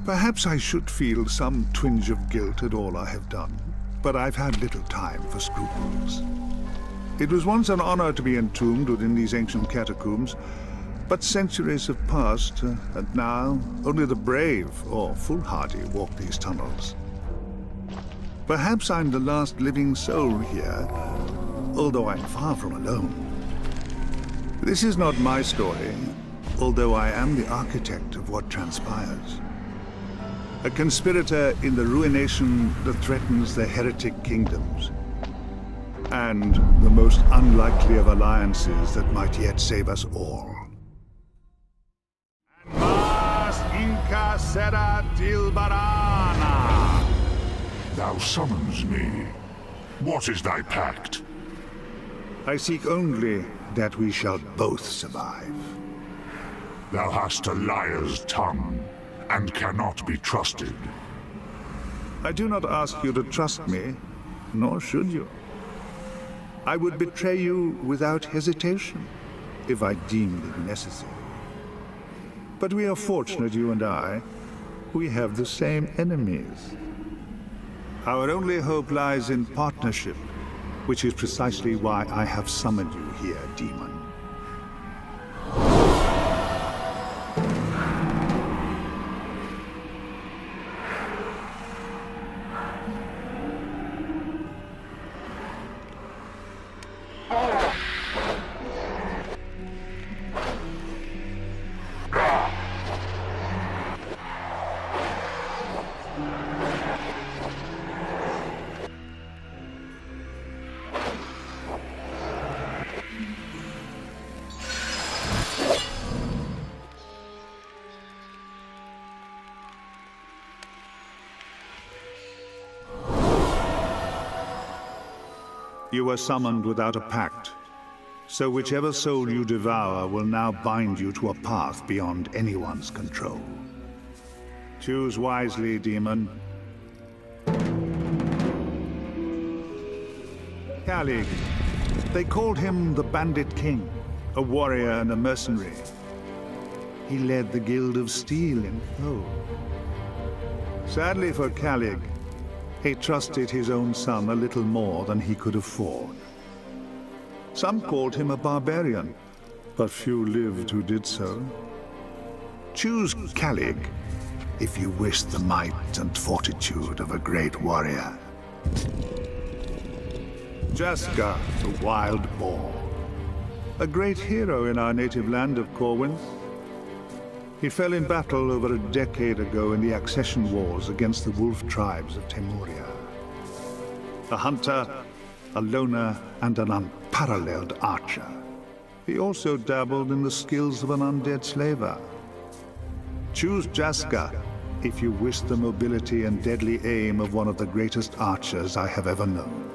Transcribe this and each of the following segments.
Perhaps I should feel some twinge of guilt at all I have done, but I've had little time for scruples. It was once an honor to be entombed within these ancient catacombs, but centuries have passed, and now only the brave or foolhardy walk these tunnels. Perhaps I'm the last living soul here, although I'm far from alone. This is not my story, although I am the architect of what transpires. A conspirator in the ruination that threatens the heretic kingdoms, and the most unlikely of alliances that might yet save us all. Mas Inca sera Tilbarana. Thou summons me. What is thy pact? I seek only that we shall both survive. Thou hast a liar's tongue, and cannot be trusted. I do not ask you to trust me, nor should you. I would betray you without hesitation, if I deemed it necessary. But we are fortunate, you and I. We have the same enemies. Our only hope lies in partnership, which is precisely why I have summoned you here, demon. You were summoned without a pact, so whichever soul you devour will now bind you to a path beyond anyone's control. Choose wisely, demon. Calig. They called him the Bandit King, a warrior and a mercenary. He led the Guild of Steel in foe. Sadly for Calig, he trusted his own son a little more than he could afford. Some called him a barbarian, but few lived who did so. Choose Calig if you wish the might and fortitude of a great warrior. Jaska, the wild boar. A great hero in our native land of Corwin. He fell in battle over a decade ago in the accession wars against the wolf tribes of Temuria. A hunter, a loner, and an unparalleled archer. He also dabbled in the skills of an undead slaver. Choose Jaska if you wish the mobility and deadly aim of one of the greatest archers I have ever known.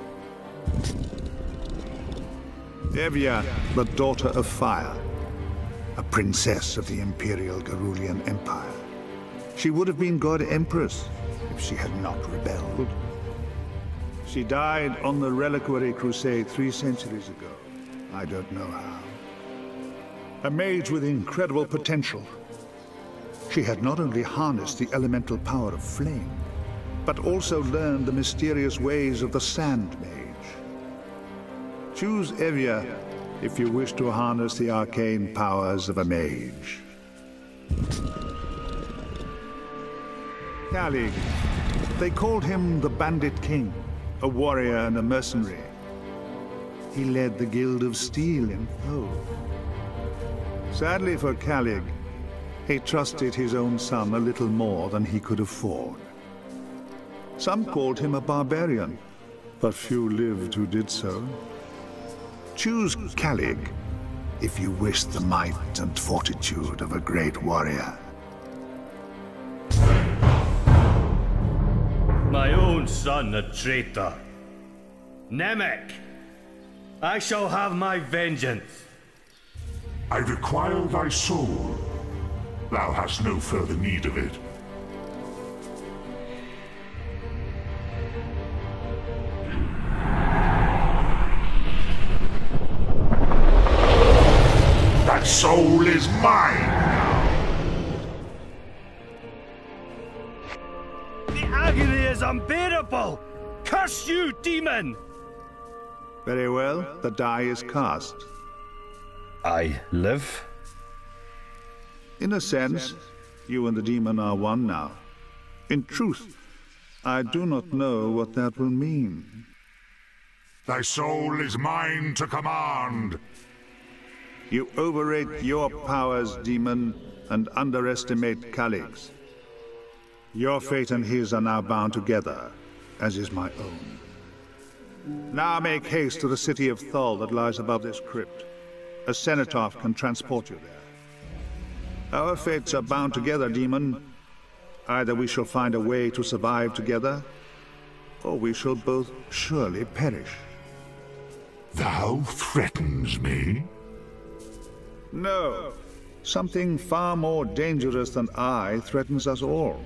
Evia, the daughter of fire. A princess of the Imperial Garulian Empire. She would have been God Empress if she had not rebelled. She died on the Reliquary Crusade 3 centuries ago. I don't know how. A mage with incredible potential. She had not only harnessed the elemental power of flame, but also learned the mysterious ways of the Sand Mage. Choose Evia if you wish to harness the arcane powers of a mage. Calig. They called him the Bandit King, a warrior and a mercenary. He led the Guild of Steel in foe. Sadly for Calig, he trusted his own son a little more than he could afford. Some called him a barbarian, but few lived who did so. Choose Calig if you wish the might and fortitude of a great warrior. My own son a traitor. Namek, I shall have my vengeance. I require thy soul. Thou hast no further need of it. That soul is mine now. unbearable! Curse you, demon! Very well, the die is cast. I live? In a sense, you and the demon are one now. In truth, I do not know what that will mean. Thy soul is mine to command. You overrate your powers, demon, and underestimate Calig's. Your fate and his are now bound together, as is my own. Now make haste to the city of Thal that lies above this crypt. A cenotaph can transport you there. Our fates are bound together, demon. Either we shall find a way to survive together, or we shall both surely perish. Thou threatens me? No. Something far more dangerous than I threatens us all.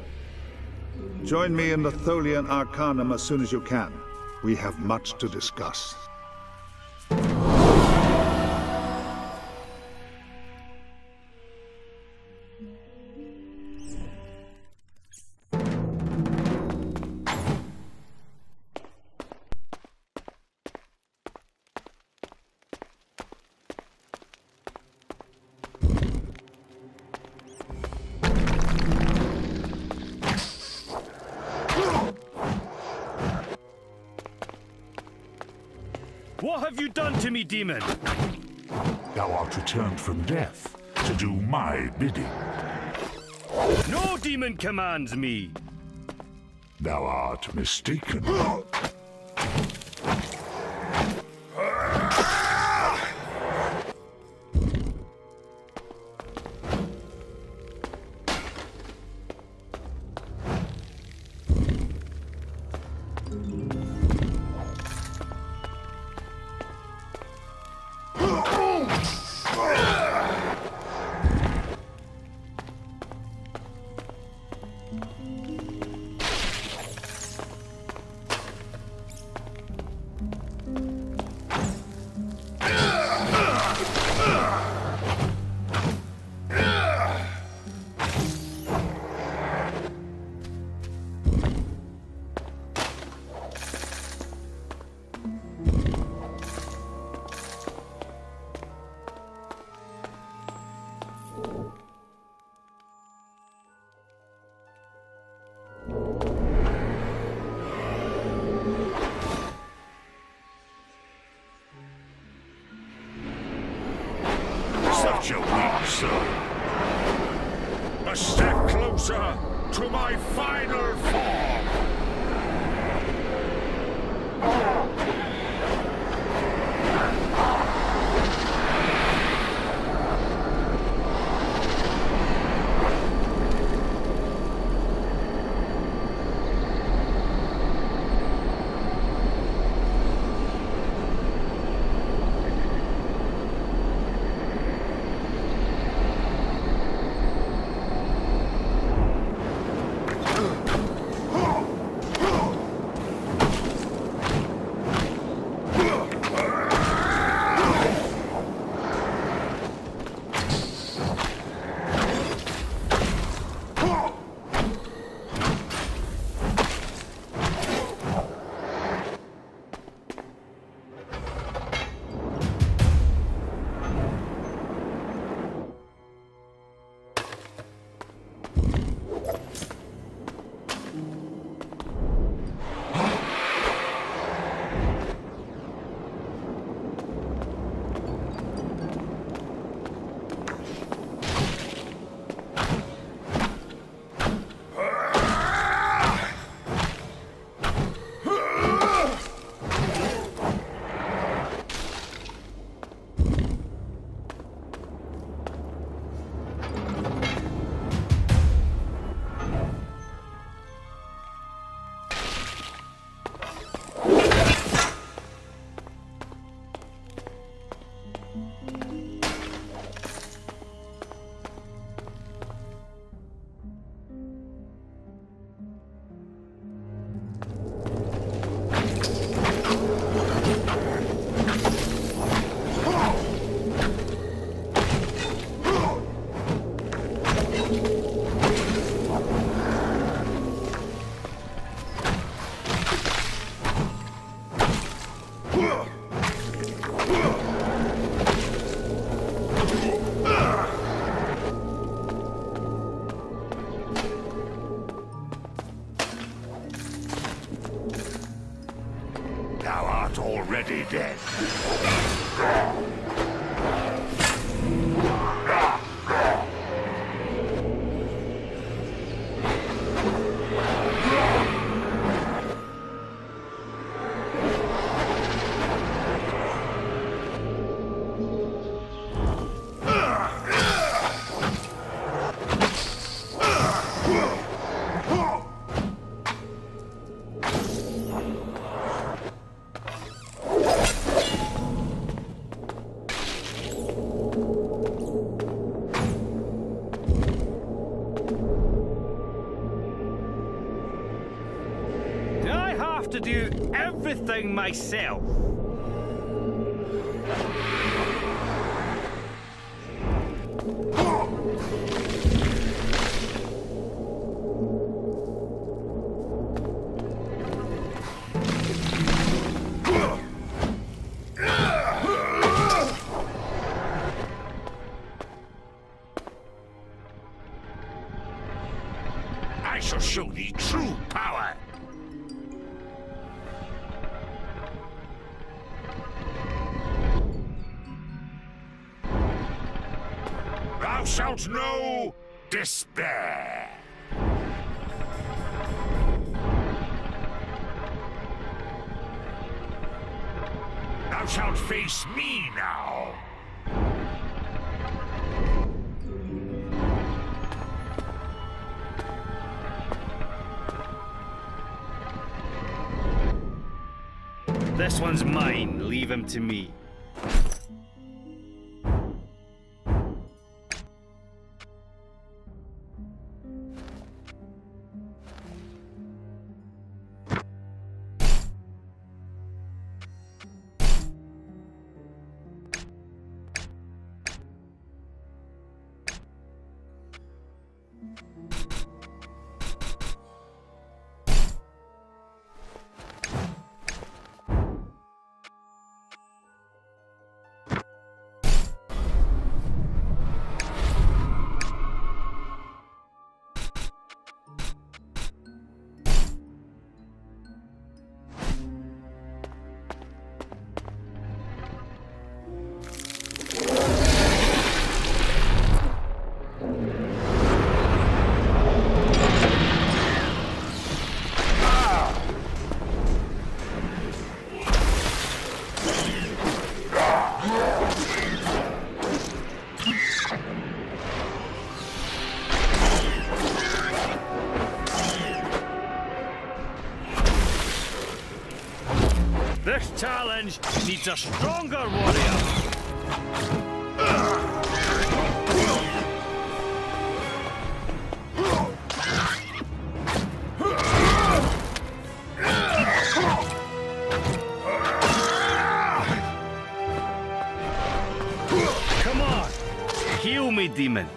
Join me in the Tholian Arcanum as soon as you can. We have much to discuss. What have you done to me, demon? Thou art returned from death to do my bidding. No demon commands me! Thou art mistaken. Such a weak soul. A step closer to my final form. Thou art already dead. To do everything myself. I shall show thee true power. Thou shalt know despair. Thou shalt face me now. This one's mine. Leave him to me. This challenge needs a stronger warrior. Come on, heal me, demon.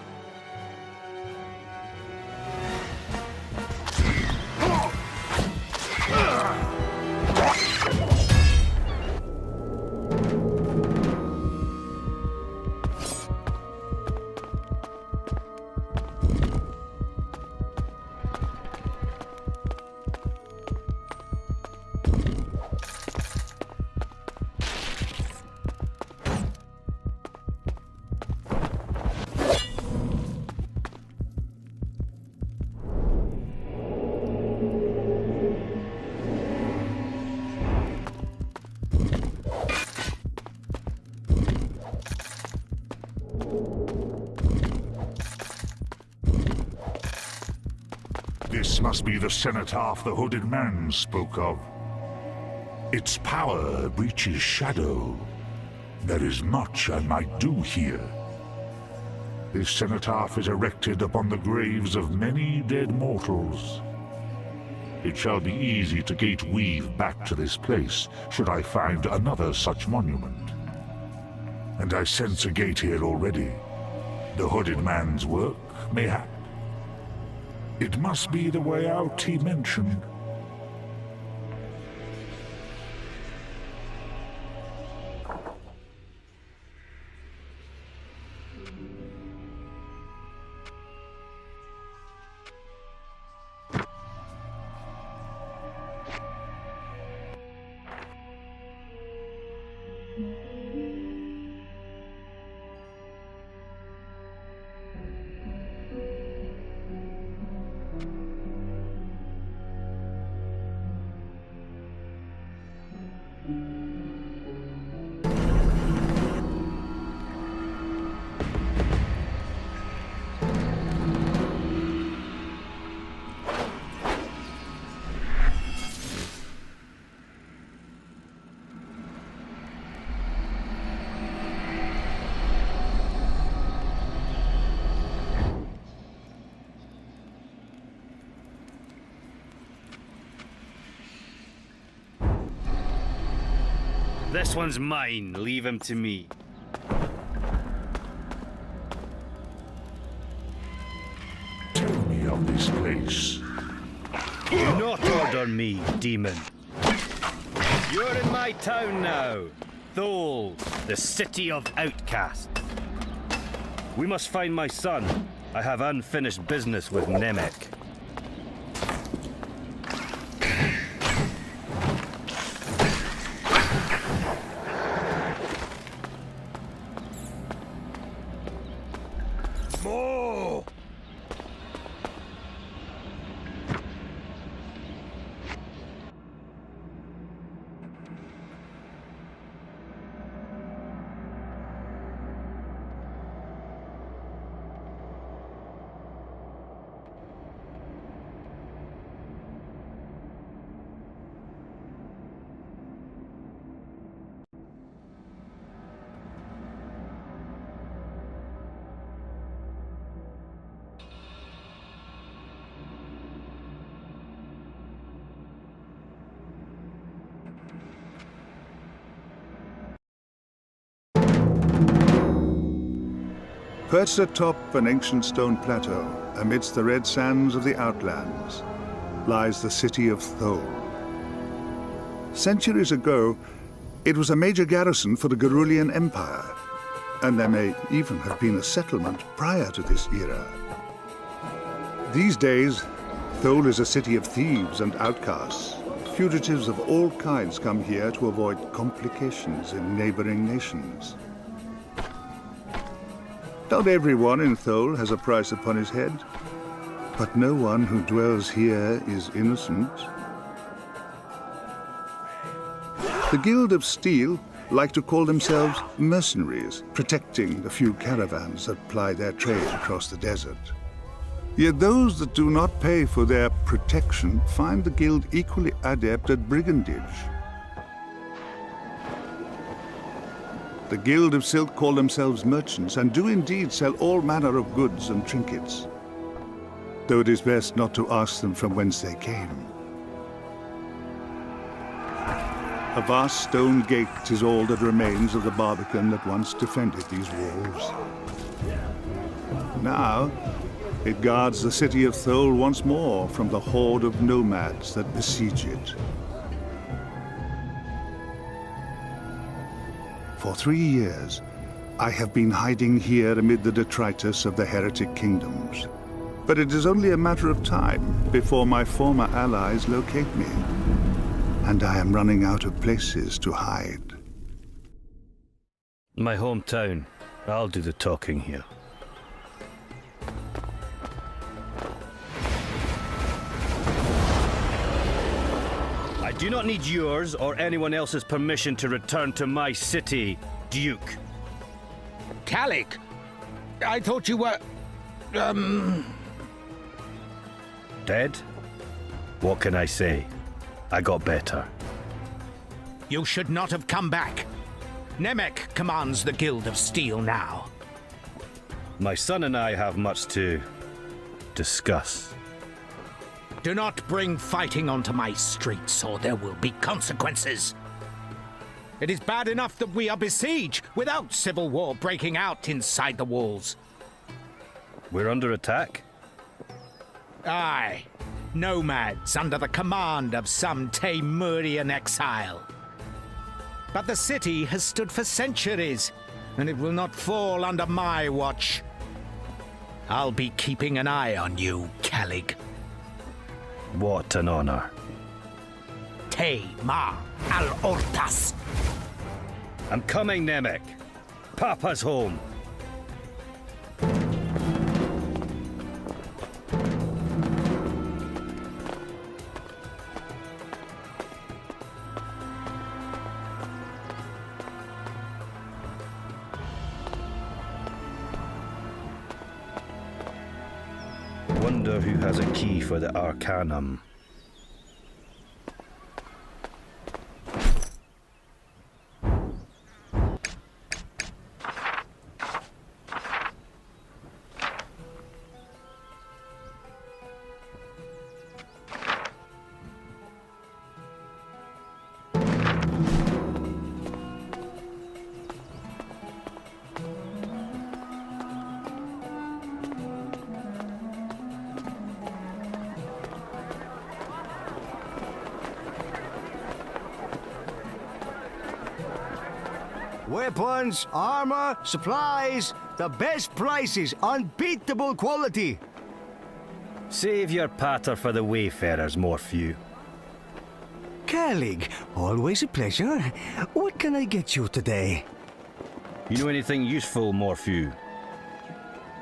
This must be the cenotaph the hooded man spoke of. Its power breaches shadow. There is much I might do here. This cenotaph is erected upon the graves of many dead mortals. It shall be easy to gate-weave back to this place, should I find another such monument. And I sense a gate here already. The hooded man's work, mayhap. It must be the way out he mentioned. This one's mine. Leave him to me. Tell me of this place. Do not order me, demon. You're in my town now. Thole, the city of outcasts. We must find my son. I have unfinished business with Nemec. More! Perched atop an ancient stone plateau, amidst the red sands of the outlands, lies the city of Thole. Centuries ago, it was a major garrison for the Gerulian Empire, and there may even have been a settlement prior to this era. These days, Thole is a city of thieves and outcasts. Fugitives of all kinds come here to avoid complications in neighboring nations. Not everyone in Thole has a price upon his head, but no one who dwells here is innocent. The Guild of Steel like to call themselves mercenaries, protecting the few caravans that ply their trade across the desert. Yet those that do not pay for their protection find the Guild equally adept at brigandage. The Guild of Silk call themselves merchants and do indeed sell all manner of goods and trinkets, though it is best not to ask them from whence they came. A vast stone gate is all that remains of the barbican that once defended these walls. Now, it guards the city of Thole once more from the horde of nomads that besiege it. For 3 years, I have been hiding here amid the detritus of the heretic kingdoms. But it is only a matter of time before my former allies locate me. And I am running out of places to hide. My hometown. I'll do the talking here. I do not need yours or anyone else's permission to return to my city, Duke. Calic, I thought you were... Dead? What can I say? I got better. You should not have come back. Nemec commands the Guild of Steel now. My son and I have much to discuss. Do not bring fighting onto my streets, or there will be consequences. It is bad enough that we are besieged without civil war breaking out inside the walls. We're under attack? Aye. Nomads under the command of some Taimurian exile. But the city has stood for centuries, and it will not fall under my watch. I'll be keeping an eye on you, Calic. What an honor. Te ma al-Ortas. I'm coming, Nemec. Papa's home. Wonder who has a key for the Arcanum. Weapons, armor, supplies, the best prices, unbeatable quality. Save your patter for the wayfarers, Morphew. Colleague, always a pleasure. What can I get you today? You know anything useful, Morphew?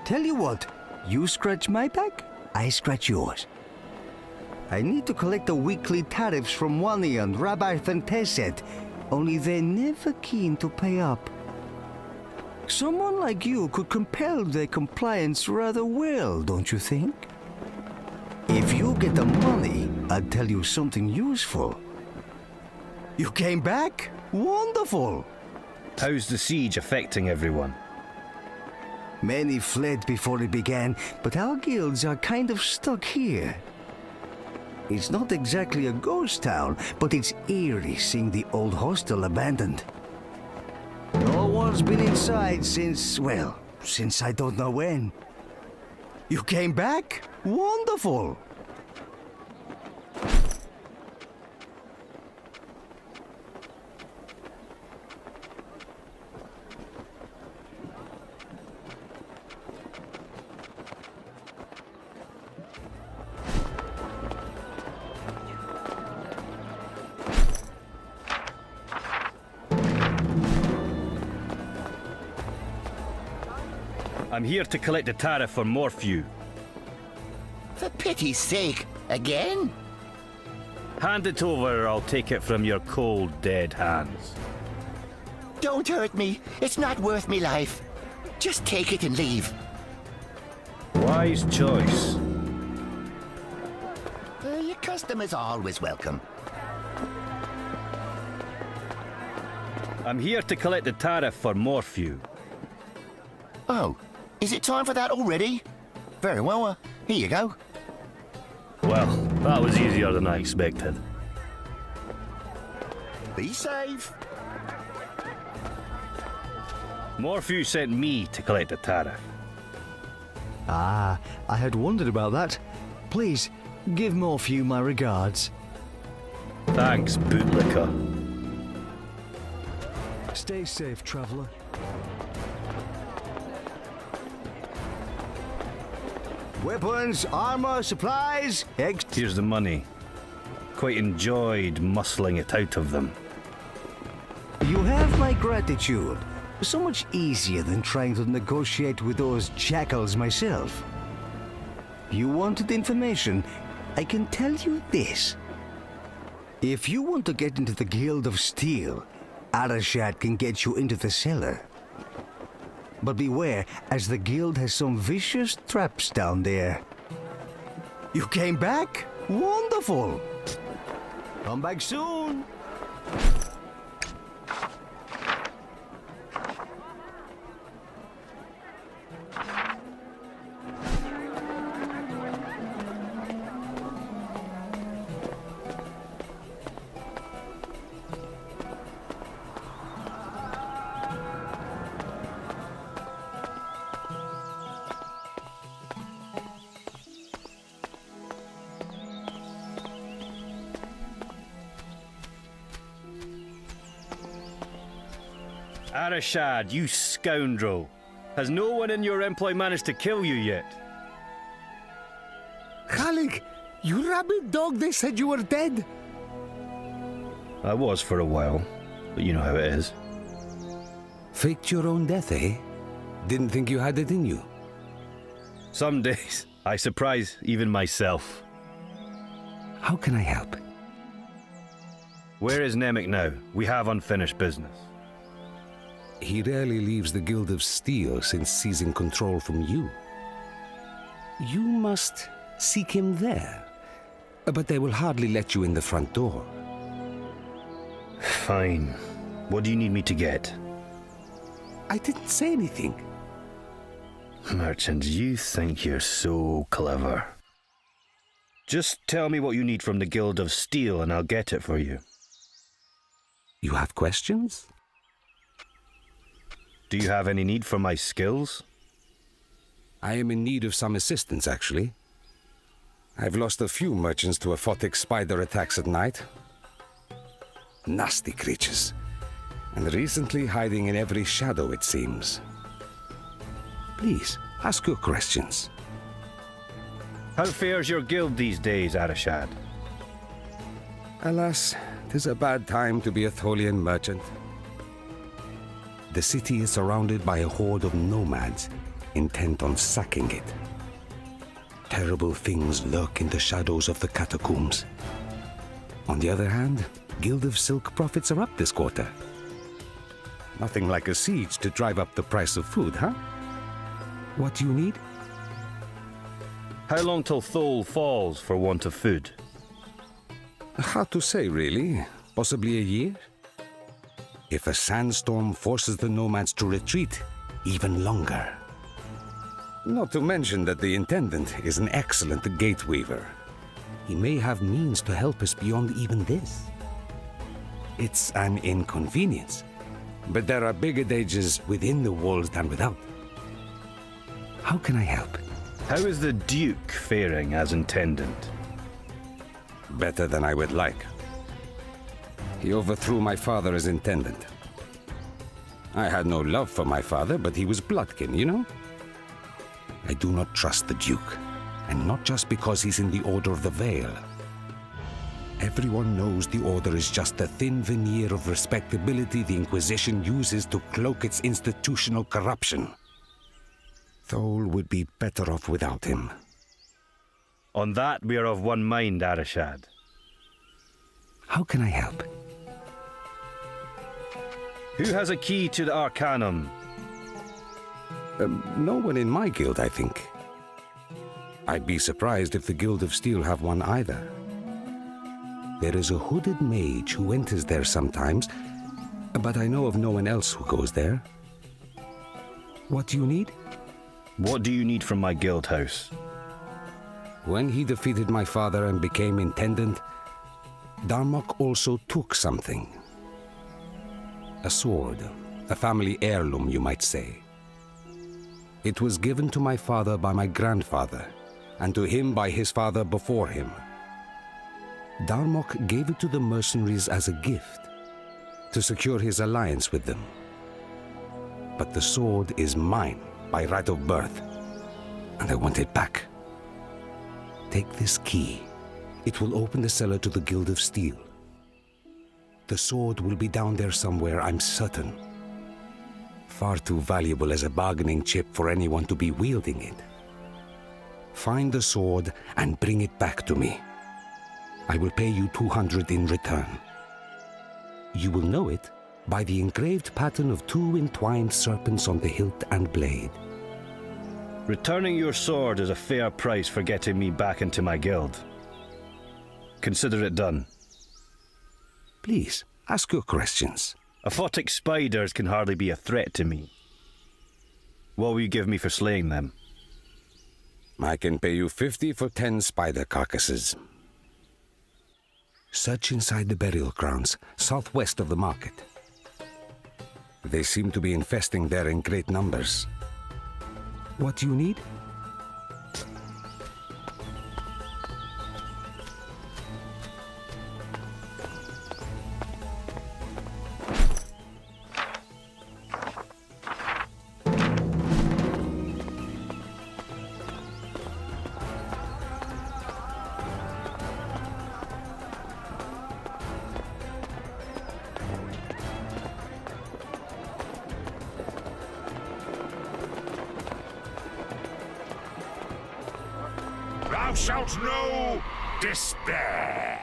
Tell you what, you scratch my back, I scratch yours. I need to collect the weekly tariffs from Wani and Rabbi Fanteset, only they're never keen to pay up. Someone like you could compel their compliance rather well, don't you think? If you get the money, I'll tell you something useful. You came back? Wonderful! How's the siege affecting everyone? Many fled before it began, but our guilds are kind of stuck here. It's not exactly a ghost town, but it's eerie seeing the old hostel abandoned. No one's been inside since, well, since I don't know when. You came back? Wonderful! I'm here to collect a tariff for Morphew. For pity's sake, again? Hand it over or I'll take it from your cold, dead hands. Don't hurt me. It's not worth me life. Just take it and leave. Wise choice. Your customer's always welcome. I'm here to collect the tariff for Morphew. Oh, is it time for that already? Very well, here you go. Well, that was easier than I expected. Be safe. Morphew sent me to collect the tariff. Ah, I had wondered about that. Please, give Morphew my regards. Thanks, bootlicker. Stay safe, traveler. Weapons, armor, supplies, Here's the money. Quite enjoyed muscling it out of them. You have my gratitude. So much easier than trying to negotiate with those jackals myself. You wanted information? I can tell you this. If you want to get into the Guild of Steel, Arashad can get you into the cellar. But beware, as the guild has some vicious traps down there. You came back? Wonderful! Come back soon! Arashad, you scoundrel. Has no one in your employ managed to kill you yet? Khalik, you rabid dog, they said you were dead. I was for a while, but you know how it is. Faked your own death, eh? Didn't think you had it in you. Some days, I surprise even myself. How can I help? Where is Nemec now? We have unfinished business. He rarely leaves the Guild of Steel since seizing control from you. You must seek him there. But they will hardly let you in the front door. Fine. What do you need me to get? I didn't say anything. Merchant, you think you're so clever. Just tell me what you need from the Guild of Steel and I'll get it for you. You have questions? Do you have any need for my skills? I am in need of some assistance, actually. I've lost a few merchants to aphotic spider attacks at night. Nasty creatures. And recently hiding in every shadow, it seems. Please, ask your questions. How fares your guild these days, Arashad? Alas, 'tis a bad time to be a Tholian merchant. The city is surrounded by a horde of nomads, intent on sacking it. Terrible things lurk in the shadows of the catacombs. On the other hand, Guild of Silk profits are up this quarter. Nothing like a siege to drive up the price of food, huh? What do you need? How long till Thol falls for want of food? Hard to say, really. Possibly a year? If a sandstorm forces the nomads to retreat, even longer. Not to mention that the Intendant is an excellent gate weaver. He may have means to help us beyond even this. It's an inconvenience, but there are bigger dangers within the walls than without. How can I help? How is the Duke faring as Intendant? Better than I would like. He overthrew my father as Intendant. I had no love for my father, but he was bloodkin, you know? I do not trust the Duke, and not just because he's in the Order of the Veil. Everyone knows the Order is just a thin veneer of respectability the Inquisition uses to cloak its institutional corruption. Thol would be better off without him. On that we are of one mind, Arashad. How can I help? Who has a key to the Arcanum? No one in my guild, I think. I'd be surprised if the Guild of Steel have one either. There is a hooded mage who enters there sometimes, but I know of no one else who goes there. What do you need? What do you need from my guild house? When he defeated my father and became Intendant, Darmok also took something. A sword, a family heirloom, you might say. It was given to my father by my grandfather, and to him by his father before him. Darmok gave it to the mercenaries as a gift, to secure his alliance with them. But the sword is mine by right of birth, and I want it back. Take this key. It will open the cellar to the Guild of Steel. The sword will be down there somewhere, I'm certain. Far too valuable as a bargaining chip for anyone to be wielding it. Find the sword and bring it back to me. I will pay you 200 in return. You will know it by the engraved pattern of 2 entwined serpents on the hilt and blade. Returning your sword is a fair price for getting me back into my guild. Consider it done. Please, ask your questions. Aphotic spiders can hardly be a threat to me. What will you give me for slaying them? I can pay you 50 for 10 spider carcasses. Search inside the burial grounds, southwest of the market. They seem to be infesting there in great numbers. What do you need? Thou shalt know despair.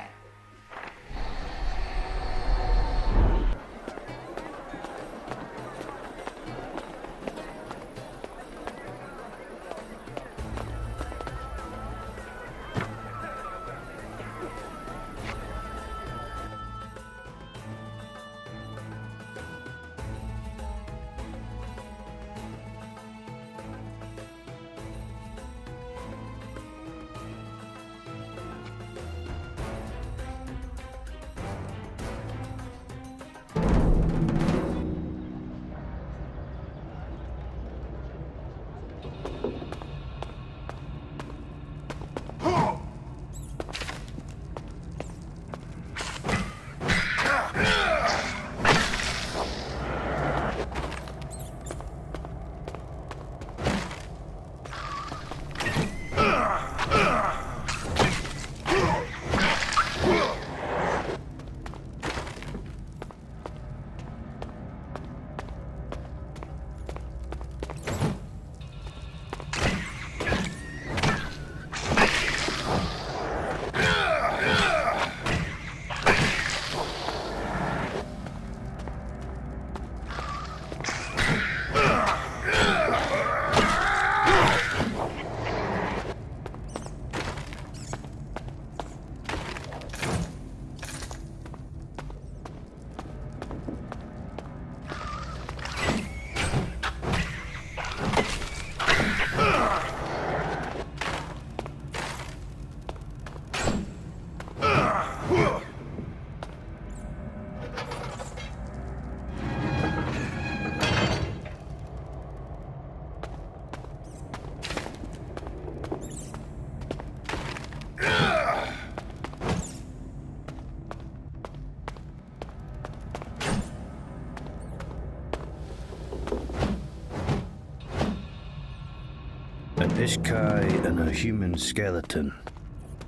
An Ishkai and a human skeleton.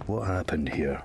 What happened here?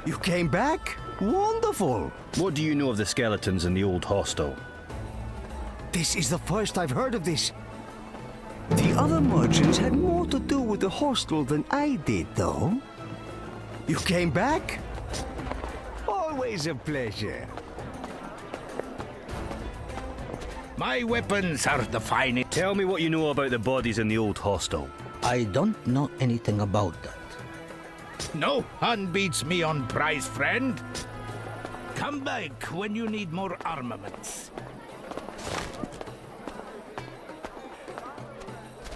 You came back? Wonderful! What do you know of the skeletons in the old hostel? This is the first I've heard of this. The other merchants had more to do with the hostel than I did, though. You came back? Always a pleasure. My weapons are the finest. Tell me what you know about the bodies in the old hostel. I don't know anything about that. No one beats me on price, friend. Come back when you need more armaments.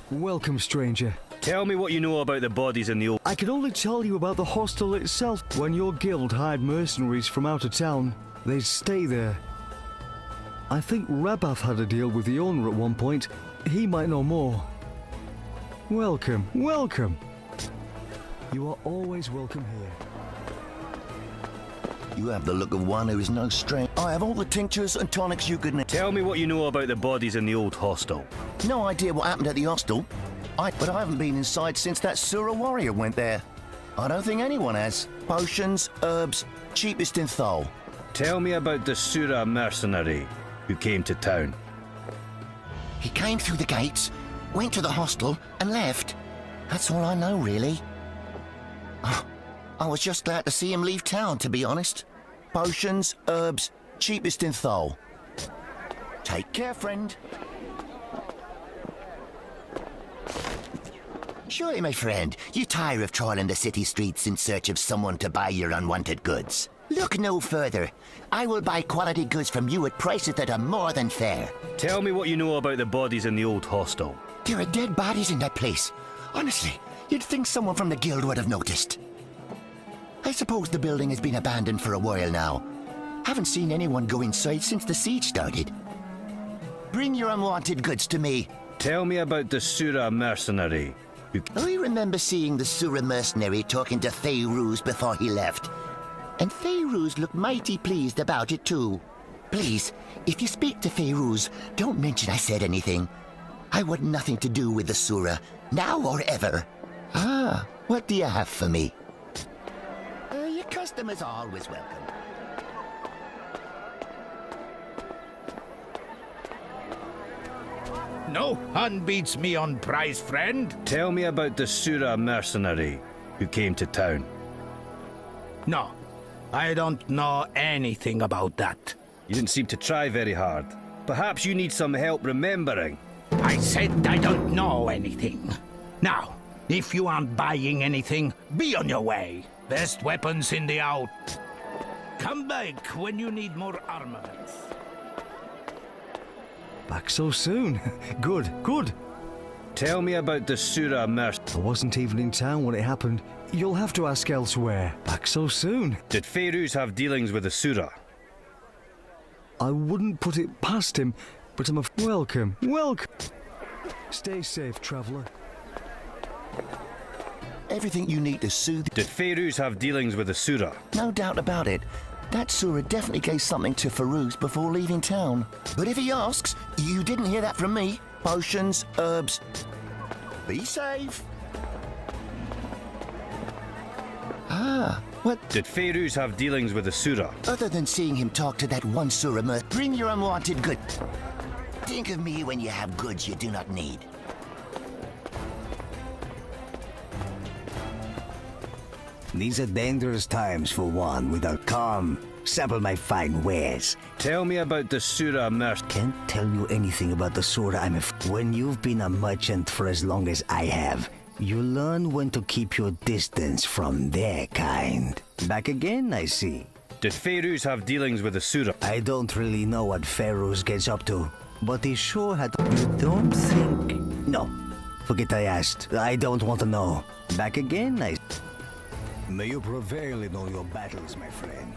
Welcome, stranger. Tell me what you know about the bodies in the old... I can only tell you about the hostel itself. When your guild hired mercenaries from out of town, they'd stay there. I think Rabath had a deal with the owner at one point. He might know more. Welcome, welcome. You are always welcome here. You have the look of one who is no stranger. I have all the tinctures and tonics you could need. Tell me what you know about the bodies in the old hostel. No idea what happened at the hostel. But I haven't been inside since that Sura warrior went there. I don't think anyone has. Potions, herbs, cheapest in Thol. Tell me about the Sura mercenary who came to town. He came through the gates, went to the hostel, and left. That's all I know, really. I was just glad to see him leave town, to be honest. Potions, herbs, cheapest in Thol. Take care, friend. Surely, my friend, you tire of trawling the city streets in search of someone to buy your unwanted goods. Look no further. I will buy quality goods from you at prices that are more than fair. Tell me what you know about the bodies in the old hostel. There are dead bodies in that place. Honestly, you'd think someone from the guild would have noticed. I suppose the building has been abandoned for a while now. Haven't seen anyone go inside since the siege started. Bring your unwanted goods to me. Tell me about the Sura mercenary. I remember seeing the Sura mercenary talking to Faeruz before he left. And Faeruz looked mighty pleased about it too. Please, if you speak to Faeruz, don't mention I said anything. I want nothing to do with the Sura, now or ever. Ah, what do you have for me? Your customers are always welcome. No one beats me on price, friend. Tell me about the Sura mercenary who came to town. No, I don't know anything about that. You didn't seem to try very hard. Perhaps you need some help remembering. I said I don't know anything. Now, if you aren't buying anything, be on your way. Best weapons in the out. Come back when you need more armaments. Back so soon. Good, good. Tell me about the Sura mercenary. I wasn't even in town when it happened. You'll have to ask elsewhere. Back so soon. Did Faeruz have dealings with the Sura? I wouldn't put it past him, but I'm welcome, welcome. Stay safe, traveller. Everything you need to soothe... Did Faeruz have dealings with the Sura? No doubt about it. That Surah definitely gave something to Farouz before leaving town. But if he asks, you didn't hear that from me. Potions, herbs. Be safe. Ah, what? Did Fairuz have dealings with the Surah? Other than seeing him talk to that one Surah Mirth, bring your unwanted good. Think of me when you have goods you do not need. These are dangerous times for one without calm. Sample my fine wares. Tell me about the Surah Mirth. Can't tell you anything about the Surah When you've been a merchant for as long as I have, you learn when to keep your distance from their kind. Back again, I see. Did Fairuz have dealings with the Surah? I don't really know what Fairuz gets up to, but he sure had... You don't think... No, forget I asked. I don't want to know. Back again, I... May you prevail in all your battles, my friend.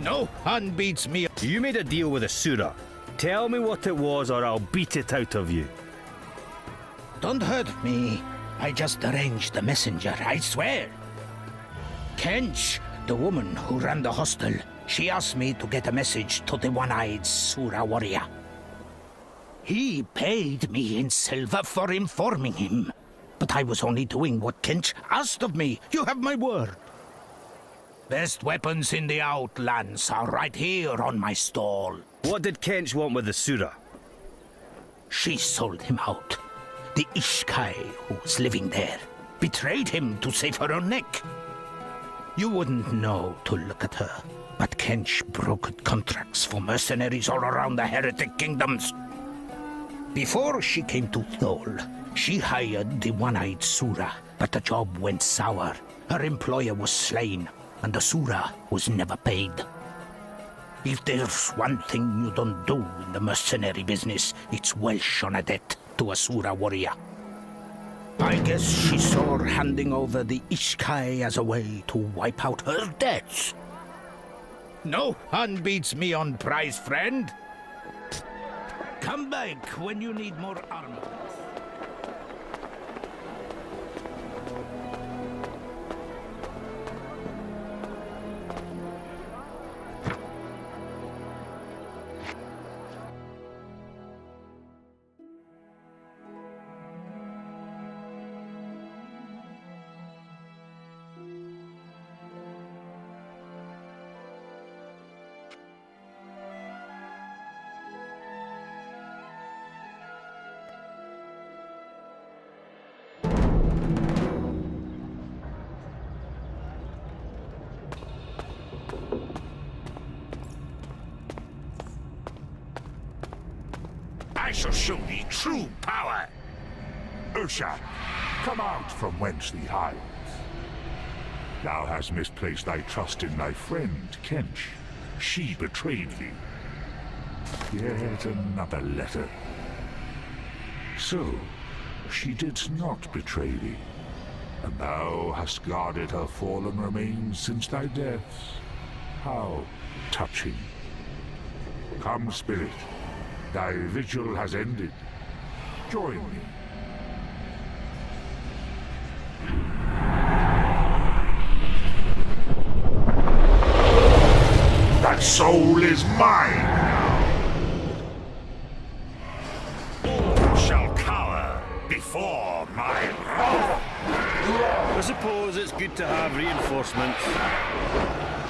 No one beats me. You made a deal with the Surah. Tell me what it was or I'll beat it out of you. Don't hurt me. I just arranged the messenger, I swear. Kench, the woman who ran the hostel, she asked me to get a message to the one-eyed Surah warrior. He paid me in silver for informing him. But I was only doing what Kench asked of me. You have my word. Best weapons in the Outlands are right here on my stall. What did Kench want with the Surah? She sold him out. The Ishkai, who was living there, betrayed him to save her own neck. You wouldn't know to look at her, but Kench brokered contracts for mercenaries all around the heretic kingdoms. Before she came to Thol, she hired the one-eyed Surah, but the job went sour. Her employer was slain, and the Surah was never paid. If there's one thing you don't do in the mercenary business, it's welsh on a debt to a Surah warrior. I guess she saw handing over the Ishkai as a way to wipe out her debts. No one beats me on price, friend. Come back when you need more armor. I shall show thee true power. Ursha, come out from whence thee hides. Thou hast misplaced thy trust in thy friend, Kench. She betrayed thee. Yet another letter. So, she did not betray thee, and thou hast guarded her fallen remains since thy death. How touching. Come, spirit. Thy vigil has ended. Join me. That soul is mine now. All shall cower before my wrath. I suppose it's good to have reinforcements.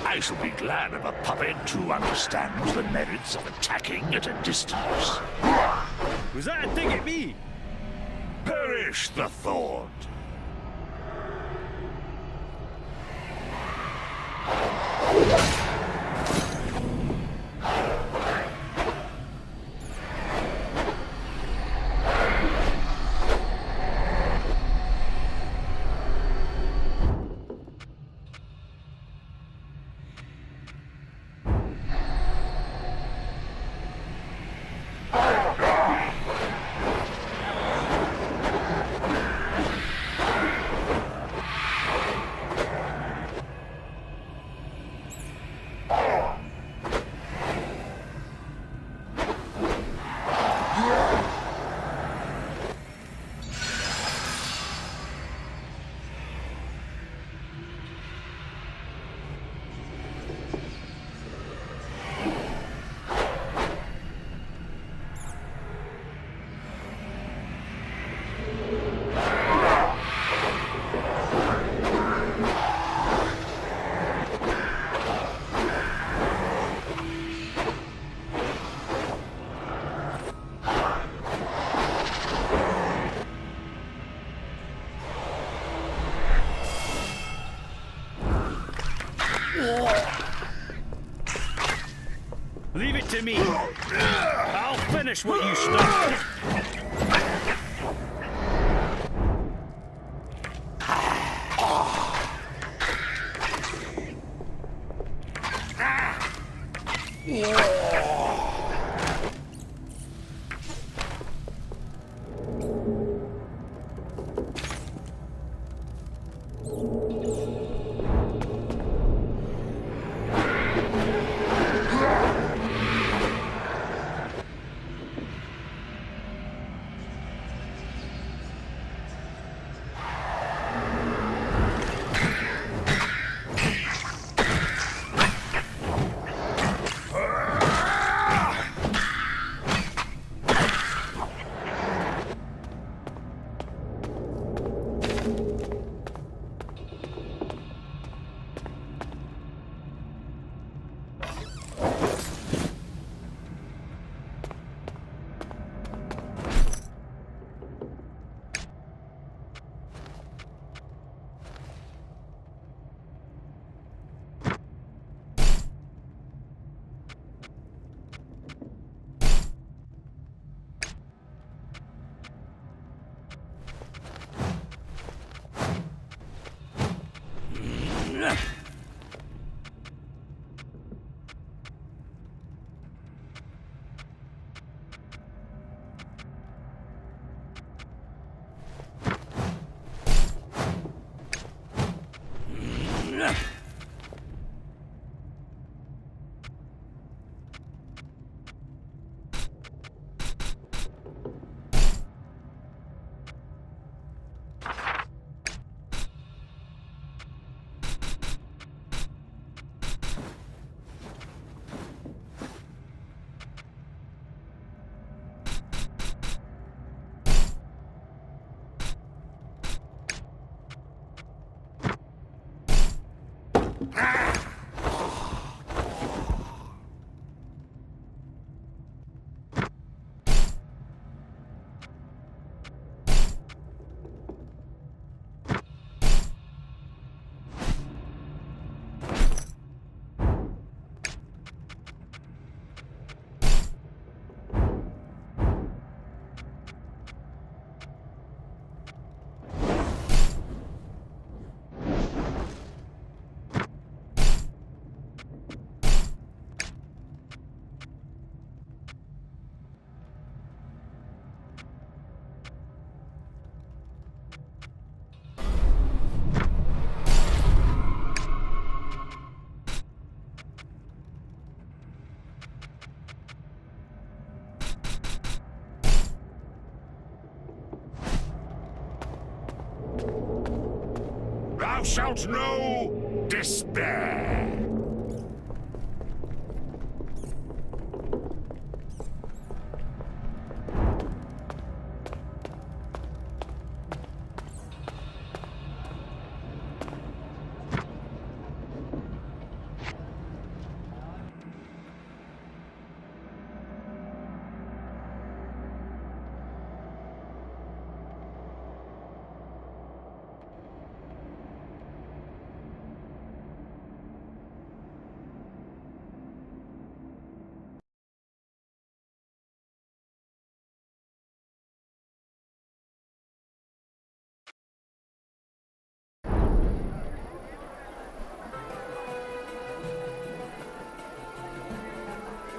I shall be glad of a puppet who understands the merits of attacking at a distance. Was that a dig at me? Perish the thought! to me. I'll finish what you started. Thou shalt know despair.